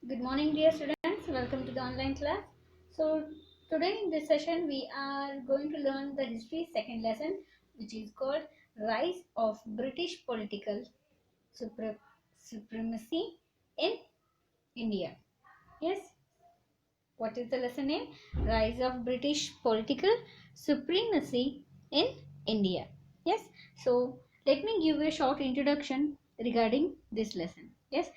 Good morning, dear students. Welcome to the online class. So, today in this session, we are going to learn the history second lesson, which is called Rise of British Political Supremacy in India. Yes, what is the lesson name? Rise of British Political Supremacy in India. Yes, so let me give you a short introduction regarding this lesson. Yes,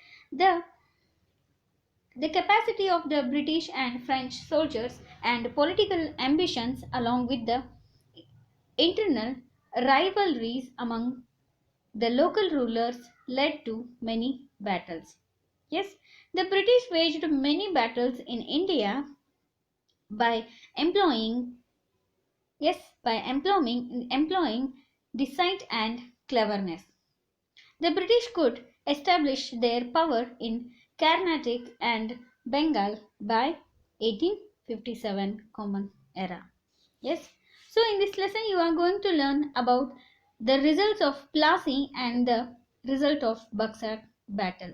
the capacity of the British and French soldiers and political ambitions, along with the internal rivalries among the local rulers, led to many battles. Yes, the British waged many battles in India by employing employing deceit and cleverness. The British could establish their power in Carnatic and Bengal by 1857 Common Era. Yes. So in this lesson you are going to learn about the results of Plassey and the result of Buxar battle.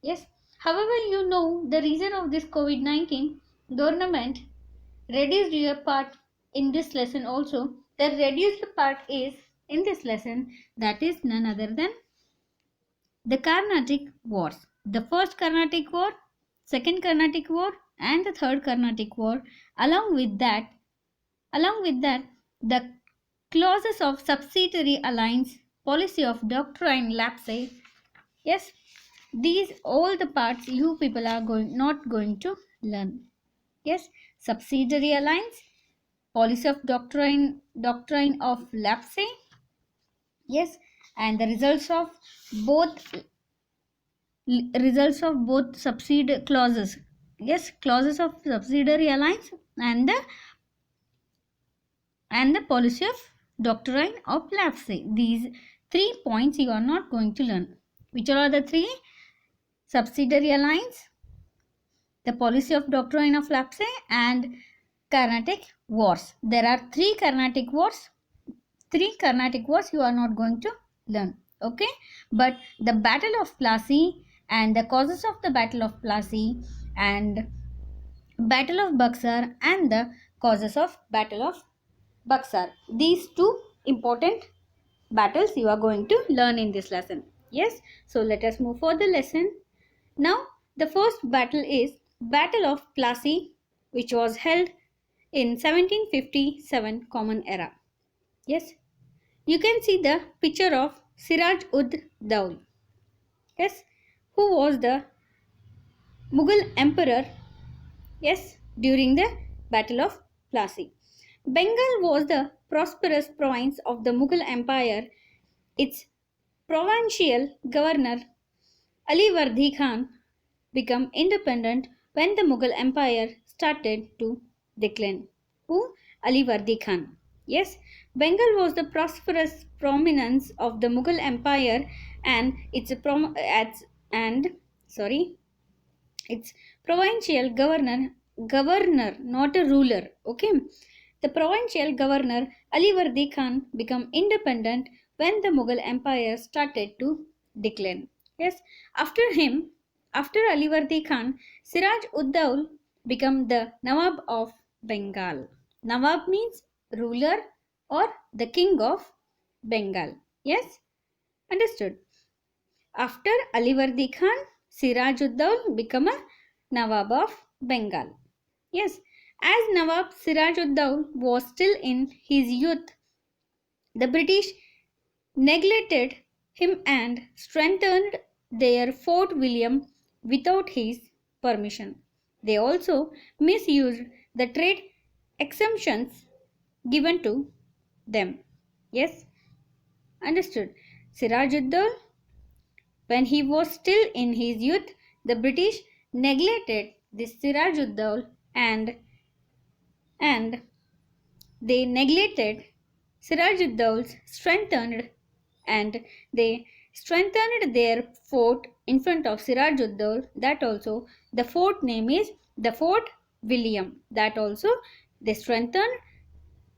Yes. However, you know the reason of this COVID-19 government reduced your part in this lesson also. The reduced part is in this lesson, that is none other than the Carnatic Wars. The first Carnatic War, second Carnatic War, and the third Carnatic War. Along with that, the clauses of subsidiary alliance, policy of doctrine lapse. Yes, these all the parts you people are not going to learn. Yes, subsidiary alliance, policy of doctrine of lapse. Yes, and the both results of both subsidiary clauses. Yes, clauses of subsidiary alliance and the policy of doctrine of lapse. These 3 points you are not going to learn. Which are the three? Subsidiary alliance, the policy of doctrine of lapse, and Carnatic wars. There are three Carnatic wars. Three Carnatic wars you are not going to learn. Okay, but the Battle of Plassey and the causes of the Battle of Plassey and Battle of Buxar and the causes of Battle of Buxar. These two important battles you are going to learn in this lesson. Yes, so let us move for the lesson. Now, the first battle is Battle of Plassey, which was held in 1757 Common Era. Yes, you can see the picture of Siraj ud Daul. Yes, who was the Mughal emperor. Yes, during the Battle of Plassey. Bengal was the prosperous province of the Mughal Empire. Its provincial governor Ali Vardi Khan became independent when the Mughal Empire started to decline. Who? Ali Vardi Khan. Yes, Bengal was the prosperous prominence of the Mughal Empire and its provincial governor, not a ruler. Okay, the provincial governor Ali Vardi Khan became independent when the Mughal Empire started to decline. Yes, after Ali Vardi Khan, Siraj ud Daul became the Nawab of Bengal. Nawab means ruler or the king of Bengal. Yes, understood. After Ali Vardi Khan, Siraj ud Daul became a Nawab of Bengal. Yes, as Nawab Siraj ud Daul was still in his youth, the British neglected him and strengthened their Fort William without his permission. They also misused the trade exemptions given to them. Yes, understood. Siraj ud Daul, when he was still in his youth, the British neglected this Siraj ud Daul and they neglected Siraj ud Daul's strengthened and they strengthened their fort in front of Siraj ud Daul. That also the fort name is the Fort William. That also they strengthened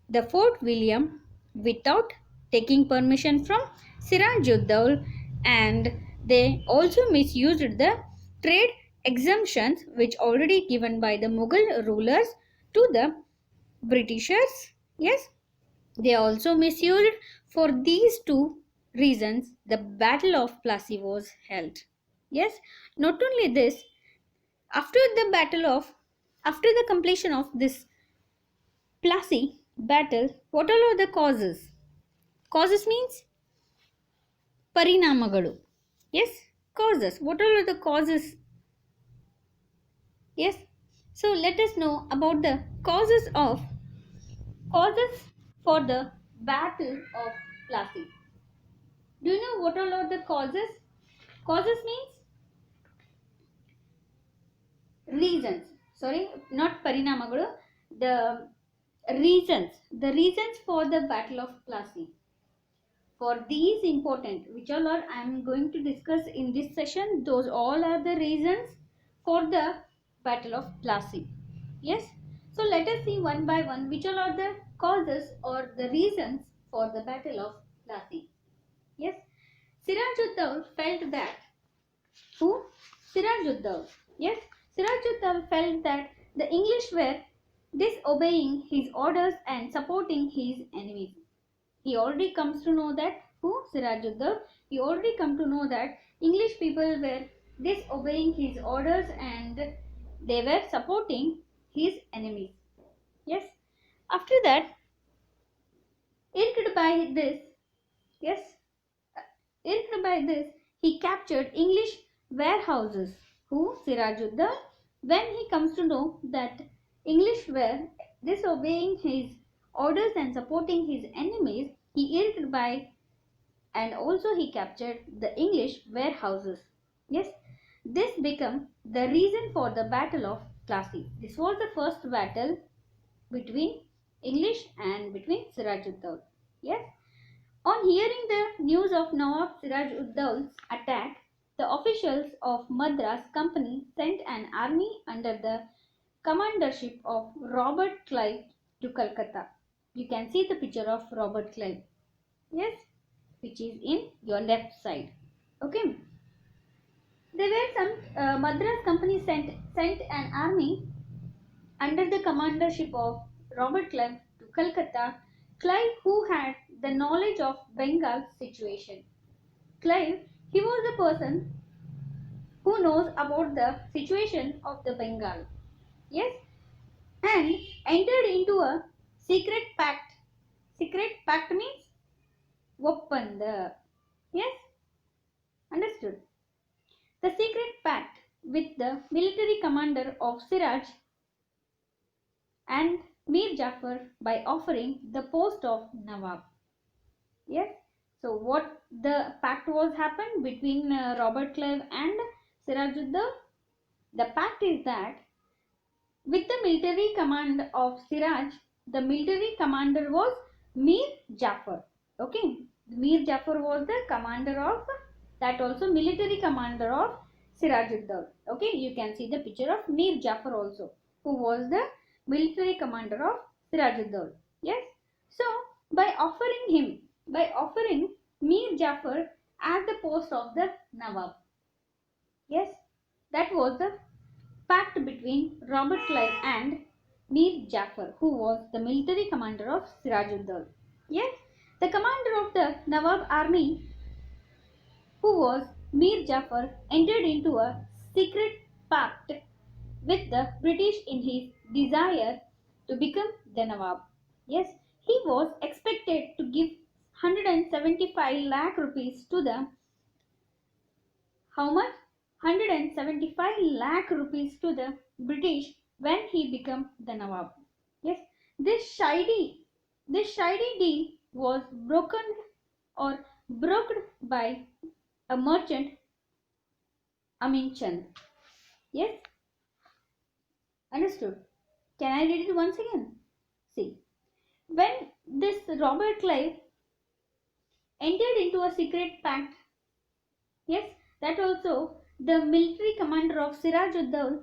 the Fort William without taking permission from Siraj ud Daul, and they also misused the trade exemptions which already given by the Mughal rulers to the Britishers. Yes, they also misused. For these two reasons, the Battle of Plassey was held. Yes, not only this, after the battle of after the completion of this Plassey battle, what all are the causes? Causes means parinamagalu. Yes, causes. What all are the causes? Yes. So let us know about the causes for the battle of Plassey. Do you know what all are the causes? Causes means reasons. Sorry, not parinamagalu. The reasons. The reasons for the battle of Plassey. For these important, which all are I am going to discuss in this session, those all are the reasons for the battle of Plassey. Yes. So let us see one by one which all are the causes or the reasons for the battle of Plassey. Yes. Siraj-ud-Daul felt that who? Siraj-ud-Daul. Yes. Siraj-ud-Daul felt that the English were disobeying his orders and supporting his enemies. He already comes to know that who? Siraj-ud-Daul. He already come to know that English people were disobeying his orders and they were supporting his enemies. Yes. After that, irked by this, yes, irked by this, he captured English warehouses. Who? Siraj-ud-Daul. When he comes to know that English were disobeying his orders and supporting his enemies, he irked by and also he captured the English warehouses. Yes, this became the reason for the Battle of Plassey. This was the first battle between English and between Siraj-ud-Daul. Yes, on hearing the news of Nawab Siraj-ud-Daul's attack, the officials of Madras Company sent an army under the commandership of Robert Clive to Calcutta. You can see the picture of Robert Clive. Yes, which is in your left side. Okay. There were some Madras company sent an army under the commandership of Robert Clive to Calcutta. Clive, who had the knowledge of Bengal's situation. Clive, he was the person who knows about the situation of the Bengal. Yes, and entered into a secret pact. Secret pact means oppanda. Yes, understood. The secret pact with the military commander of Siraj and Mir Jafar by offering the post of Nawab. Yes. So what the pact was happened between Robert Clive and Sirajuddin? The pact is that with the military command of Siraj, the military commander was Mir Jafar. Okay. Mir Jafar was the commander of that also military commander of Sirajuddin. Okay. You can see the picture of Mir Jafar also, who was the military commander of Sirajuddin. Yes. So by offering Mir Jafar as the post of the Nawab. Yes. That was the pact between Robert Clive and Mir Jafar, who was the military commander of Sirajuddin. Yes, the commander of the Nawab army, who was Mir Jafar, entered into a secret pact with the British in his desire to become the Nawab. Yes, he was expected to give 175 lakh rupees to the how much? 175 lakh rupees to the British when he became the Nawab. Yes, this shady deal was broken or brokered by a merchant Amin Chand. Yes, understood. Can I read it once again? See, when this Robert Clive entered into a secret pact, yes, that also the military commander of Siraj-ud-Daul,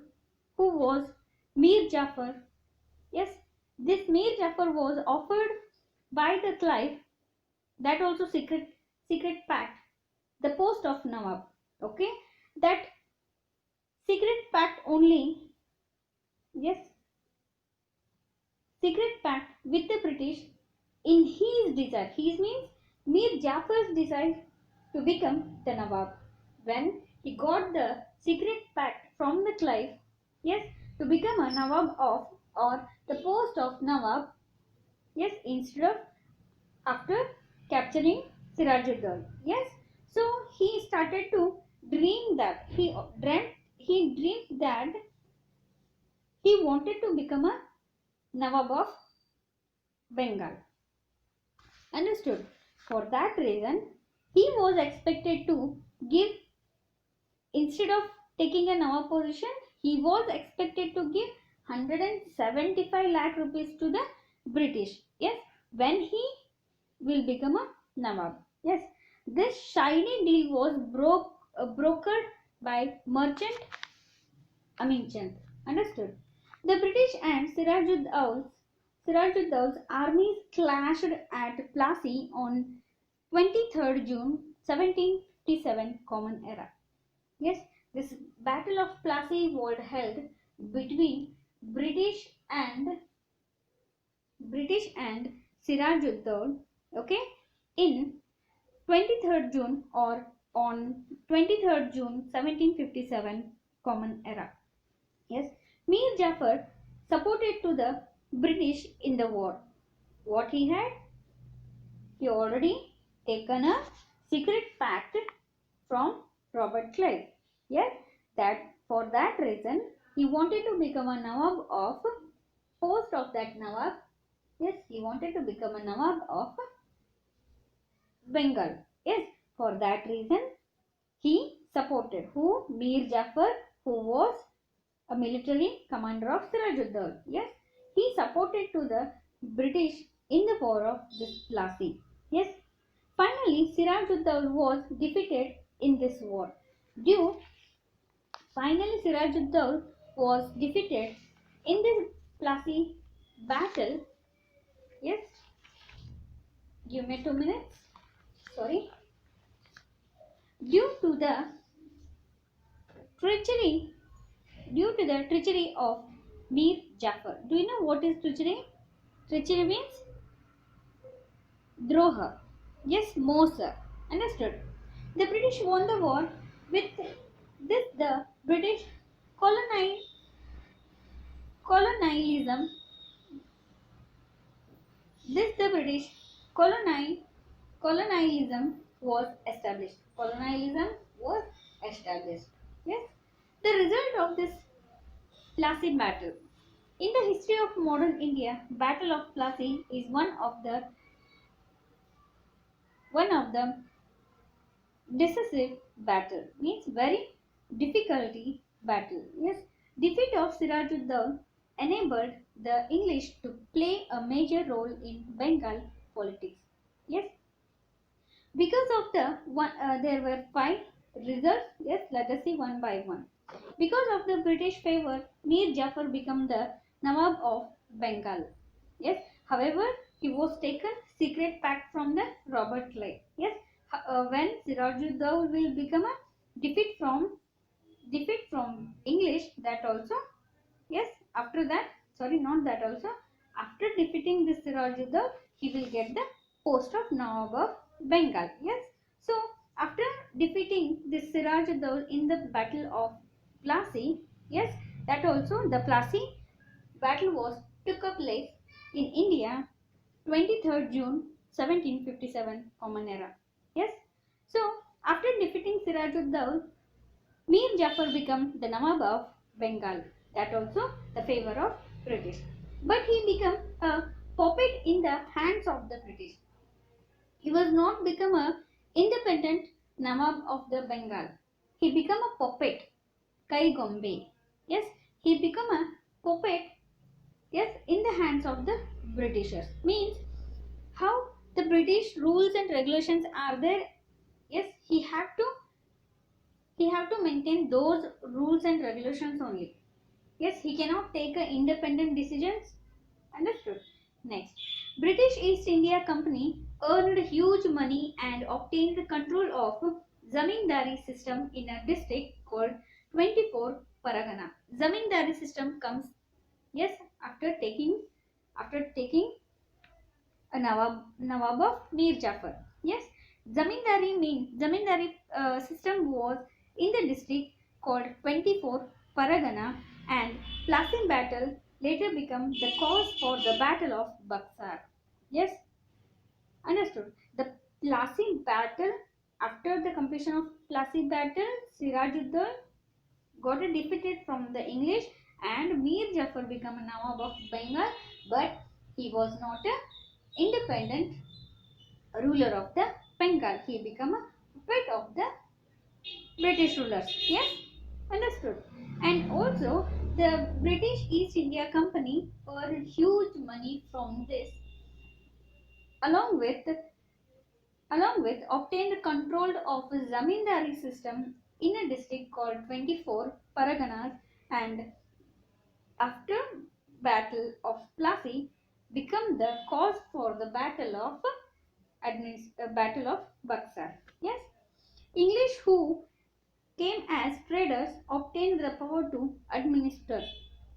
who was Mir Jafar, yes, this Mir Jafar was offered by the Clive, that also secret pact, the post of Nawab. Okay, that secret pact only, yes, secret pact with the British in his desire. His means Mir Jafar's desire to become the Nawab. When he got the secret pact from the Clive, yes, to become a Nawab of or the post of Nawab, yes, instead of after capturing Sirajuddaulah, yes. So he started to dream that he dreamed that he wanted to become a Nawab of Bengal. Understood? For that reason, he was expected to give, instead of taking a Nawab position, he was expected to give 175 lakh rupees to the British. Yes, when he will become a Nawab. Yes, this shiny deal was brokered by merchant Amin Chand. Understood? The British and Sirajuddau's armies clashed at Plassey on 23rd June 1757 Common Era. Yes, this Battle of Plassey was held between British and Sirajuddaulah, okay, in 23rd June or on 23rd June 1757 Common Era. Yes, Mir Jafar supported to the British in the war. What he had? He already taken a secret pact from Robert Clive. Yes, that for that reason he wanted to become a Nawab of post of that Nawab. Yes, he wanted to become a Nawab of Bengal. Yes, for that reason he supported who? Mir Jafar, who was a military commander of Sirajuddaulah. Yes, he supported to the British in the war of this Plassey. Yes, finally Sirajuddaulah was defeated in this war. Finally Sirajuddaulah was defeated in this Plassey battle. Yes, give me 2 minutes. Sorry. Due to the treachery of Mir Jafar. Do you know what is treachery? Treachery means droha. Yes, Mosa. Understood? The British won the war. With this, the British colonialism. This the British colonialism was established. Colonialism was established. Yes. The result of this Plassey battle. In the history of modern India, Battle of Plassey is one of the decisive battle. Means very difficulty battle. Yes, defeat of Sirajuddaulah enabled the English to play a major role in Bengal politics. Yes, because of the one, there were 5 results. Yes, let us see one by one. Because of the British favor, Mir Jafar became the Nawab of Bengal. Yes, however, he was taken secret pact from the Robert Clive. Yes, when Sirajuddaulah will become a defeat from English, that also. Yes, after that, sorry, not that also. After defeating this Sirajuddaulah, he will get the post of Nawab of Bengal. Yes, so after defeating this Sirajuddaulah in the Battle of Plassey, yes, that also the Plassey battle was took place in India 23rd June 1757 Common Era. Yes, so after defeating Sirajuddaulah, Mir Jafar became the Nawab of Bengal. That also the favor of British. But he became a puppet in the hands of the British. He was not become a independent Nawab of the Bengal. He became a puppet. Kai Gombe. Yes, he became a puppet. Yes, in the hands of the Britishers. Means how the British rules and regulations are there. Yes, he have to maintain those rules and regulations only. Yes, he cannot take independent decisions. Understood? Next, British East India Company earned huge money and obtained control of zamindari system in a district called 24 Paragana. Zamindari system comes, yes, after taking a Nawab of Mir Jafar. Yes, zamindari system was in the district called 24 Paragana, and Plasim battle later became the cause for the battle of Buxar. Yes, understood. The Plasim battle, after the completion of Plasim battle, Sirajuddin got defeated from the English, and Mir Jafar became a Nawab of Bengal, but he was not a independent ruler of the Bengal. He became a puppet of the British rulers. Yes, understood. And also, the British East India Company earned huge money from this, along with obtained control of a zamindari system in a district called 24 Paraganas, and after Battle of Plassey become the cause for the Battle of Buxar. Yes, English who came as traders obtained the power to administer.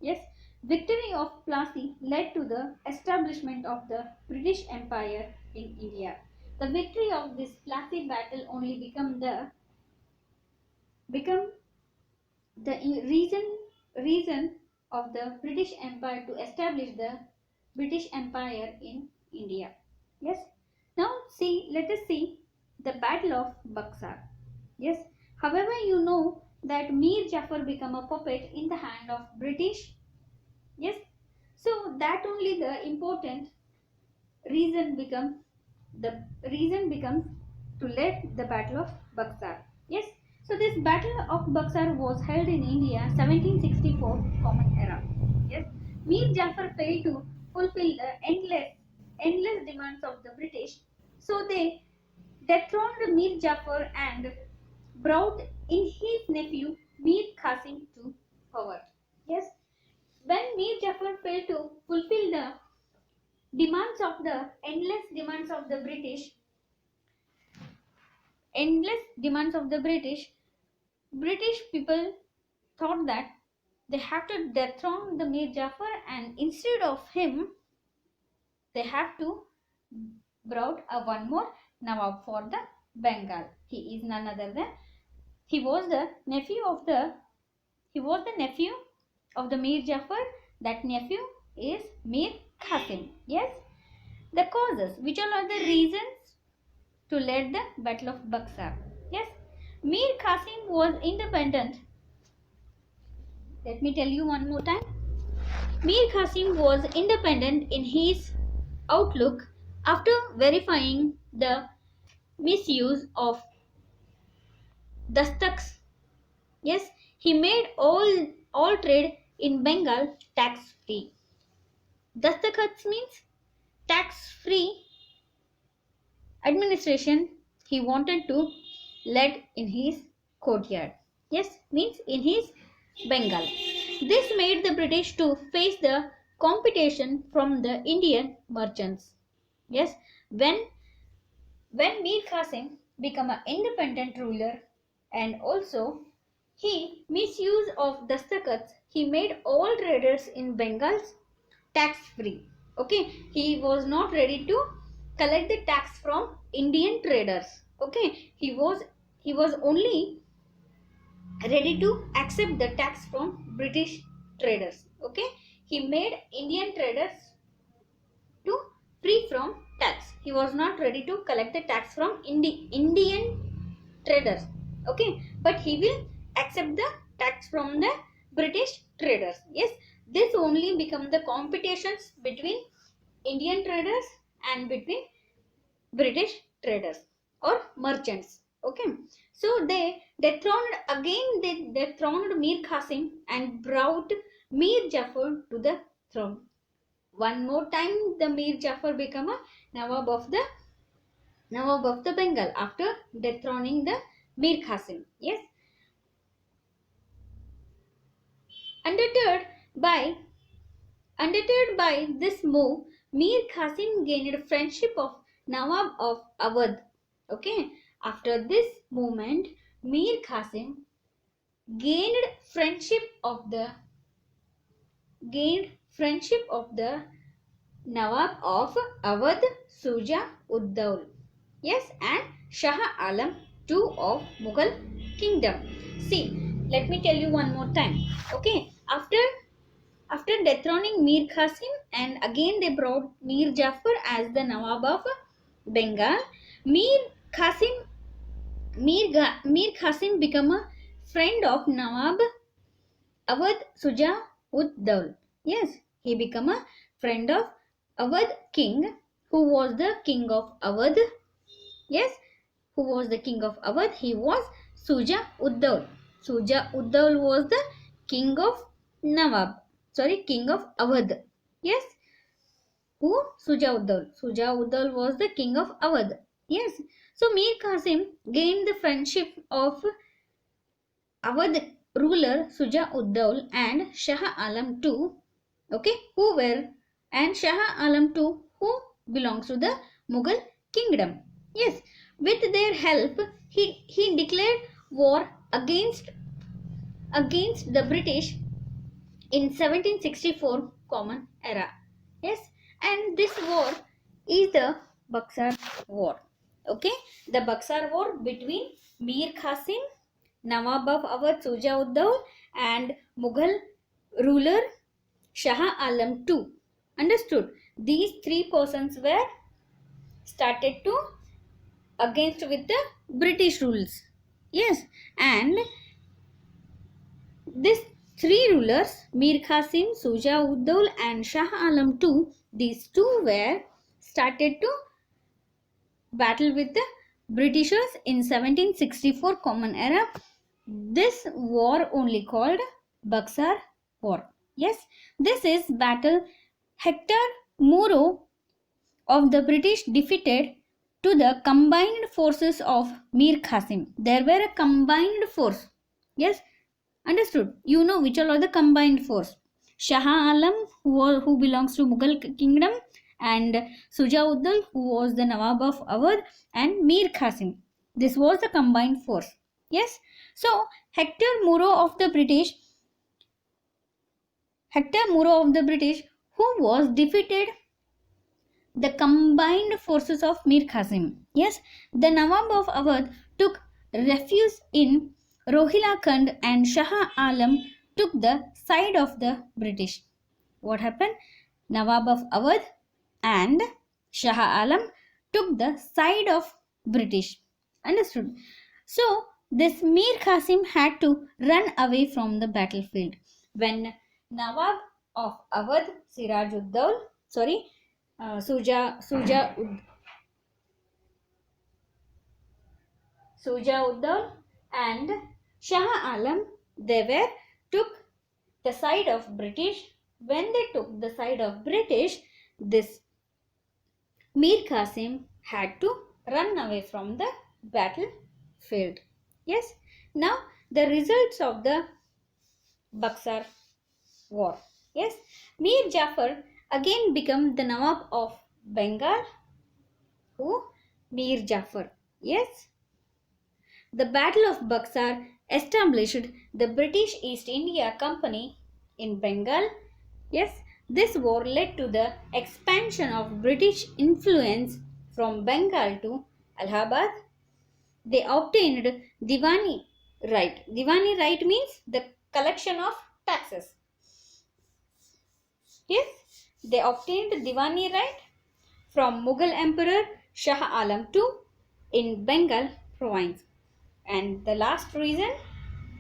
Yes, victory of Plassey led to the establishment of the British Empire in India. The victory of this Plassey battle only become the reason of the British Empire to establish the British Empire in India. Yes. Now let us see the Battle of Buxar. Yes. However, you know that Mir Jafar became a puppet in the hand of British. Yes. So that only the important reason becomes to lead the Battle of Buxar. Yes. So this Battle of Buxar was held in India 1764 Common Era. Yes. Mir Jafar failed to fulfill the endless demands of the British. So they dethroned Mir Jafar and brought in his nephew Mir Qasim to power. Yes. When Mir Jafar failed to fulfill the demands of the British people thought that they have to dethrone the Mir Jafar, and instead of him they have to brought a one more Nawab for the Bengal. He is none other than he was the nephew of the Mir Jafar. That nephew is Mir Qasim. Yes. The causes. Which all are the reasons to lead the Battle of Buxar? Yes. Mir Qasim was independent. Let me tell you one more time. Mir Qasim was independent in his outlook after verifying the misuse of dastaks. Yes, he made all trade in Bengal tax free. Dastakats means tax free administration he wanted to lead in his courtyard. Yes, means in his Bengal. This made the British to face the competition from the Indian merchants. Yes, when Mir Qasim became an independent ruler, and also he misuse of dastakats, he made all traders in Bengal's tax free. Okay, he was not ready to collect the tax from Indian traders. Okay, he was only ready to accept the tax from British traders. Okay, he made Indian traders to free from tax. He was not ready to collect the tax from Indian traders. Okay, but he will accept the tax from the British traders. Yes, this only become the competitions between Indian traders and between British traders or merchants. Okay, so they dethroned Mir Qasim and brought Mir Jafar to the throne. One more time, the Mir Jafar became a Nawab of the Bengal after dethroning the Mir Qasim. Yes, undeterred by this move, Mir Qasim gained friendship of Nawab of Awadh. Okay, after this movement, Mir Qasim gained friendship of the Nawab of Awadh Suja Uddaul. Yes, and Shah Alam II of Mughal kingdom. See, let me tell you one more time. Okay, after dethroning Mir Qasim, and again they brought Mir Jafar as the Nawab of Bengal. Qasim Mir Qasim became a friend of Nawab Awadh Suja ud Daul. Yes, he became a friend of Awadh king, who was the king of Awadh. Yes, who was the king of Awadh? He was Suja ud Daul. Suja ud Daul was the king of king of Awadh. Yes, who? Suja ud Daul. Suja ud Daul was the king of Awadh. Yes, so Mir Qasim gained the friendship of Awadh ruler Suja ud Daul and Shah Alam II, okay, and Shah Alam II, who belongs to the Mughal kingdom. Yes, with their help, he declared war against the British in 1764 Common Era. Yes, and this war is the Buxar War. Okay, the Buxar War between Mir Qasim, Nawab of Awadh Suja ud Daul, and Mughal ruler Shah Alam II. Understood? These three persons were started to against with the British rules. Yes, and these three rulers, Mir Qasim, Suja ud Daul, and Shah Alam II, these two were started to battle with the Britishers in 1764 Common Era. This war only called Buxar War. Yes, this is battle Hector Muro of the British defeated to the combined forces of Mir Qasim. There were a combined force. Yes, understood. You know which all are the combined force. Shah Alam, who belongs to Mughal kingdom, and Suja ud Daul, who was the Nawab of Awadh, and Mir Qasim. This was the combined force. Yes. So Hector Muro of the British, who was defeated the combined forces of Mir Qasim. Yes, the Nawab of Awadh took refuge in Rohila Khand, and Shah Alam took the side of the British. What happened? Nawab of Awadh and Shah Alam took the side of British. Understood? So this Mir Qasim had to run away from the battlefield. When Nawab of Awadh Siraj ud Daul, Suja ud Daul and Shah Alam, they took the side of British. When they took the side of British, this Mir Qasim had to run away from the battlefield. Yes. Now the results of the Buxar War. Yes. Mir Jafar again became the Nawab of Bengal. Who? Mir Jafar. Yes. The Battle of Buxar established the British East India Company in Bengal. Yes, this war led to the expansion of British influence from Bengal to Allahabad. They obtained Diwani right. Diwani right means the collection of taxes. Yes, they obtained Diwani right from Mughal Emperor Shah Alam II in Bengal province. And the last reason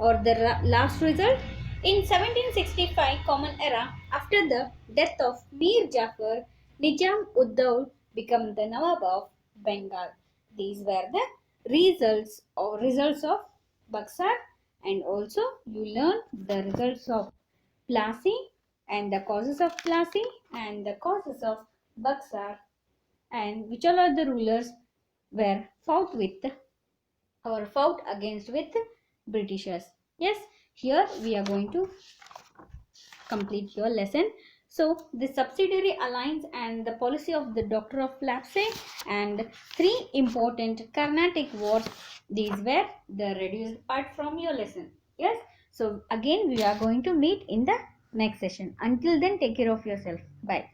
or the last result, in 1765 Common Era, after the death of Mir Jafar, Nizam ud Daul became the Nawab of Bengal. These were the results of Buxar, and also you learn the results of Plassey and the causes of Plassey and the causes of Buxar, and which all are the rulers were fought against with Britishers. Yes, here we are going to complete your lesson. So the subsidiary alliance and the policy of the Doctor of Lapse, and three important Carnatic wars, these were the reduced part from your lesson. Yes, So again we are going to meet in the next session. Until then, take care of yourself. Bye.